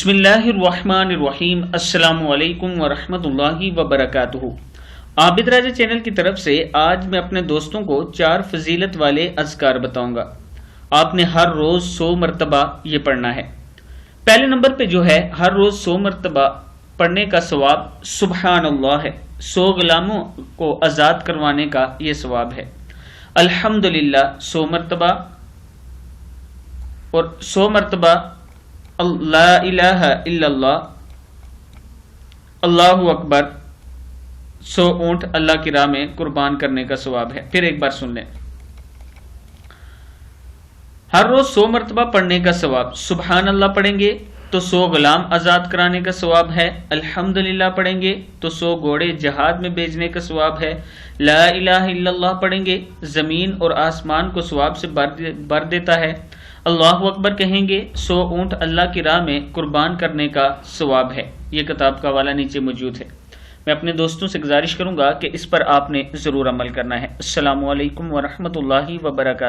بسم اللہ الرحمن الرحیم۔ السلام علیکم ورحمۃ اللہ وبرکاتہ۔ عابد راجہ چینل کی طرف سے آج میں اپنے دوستوں کو 4 فضیلت والے اذکار بتاؤں گا۔ آپ نے ہر روز 100 مرتبہ یہ پڑھنا ہے۔ پہلے نمبر پہ جو ہے ہر روز 100 مرتبہ پڑھنے کا ثواب سبحان اللہ ہے۔ 100 غلاموں کو آزاد کروانے کا یہ ثواب ہے۔ الحمدللہ 100 مرتبہ اور 100 مرتبہ لا الہ الا اللہ، اللہ اکبر 100 اونٹ اللہ کی راہ میں قربان کرنے کا ثواب ہے۔ پھر ایک بار سن لیں، ہر روز 100 مرتبہ پڑھنے کا ثواب، سبحان اللہ پڑھیں گے تو 100 غلام آزاد کرانے کا ثواب ہے، الحمدللہ پڑھیں گے تو 100 گھوڑے جہاد میں بھیجنے کا ثواب ہے، لا الہ الا اللہ پڑھیں گے زمین اور آسمان کو ثواب سے بھر دیتا ہے، اللہ اکبر کہیں گے 100 اونٹ اللہ کی راہ میں قربان کرنے کا ثواب ہے۔ یہ کتاب کا حوالہ نیچے موجود ہے۔ میں اپنے دوستوں سے گزارش کروں گا کہ اس پر آپ نے ضرور عمل کرنا ہے۔ السلام علیکم ورحمۃ اللہ وبرکاتہ۔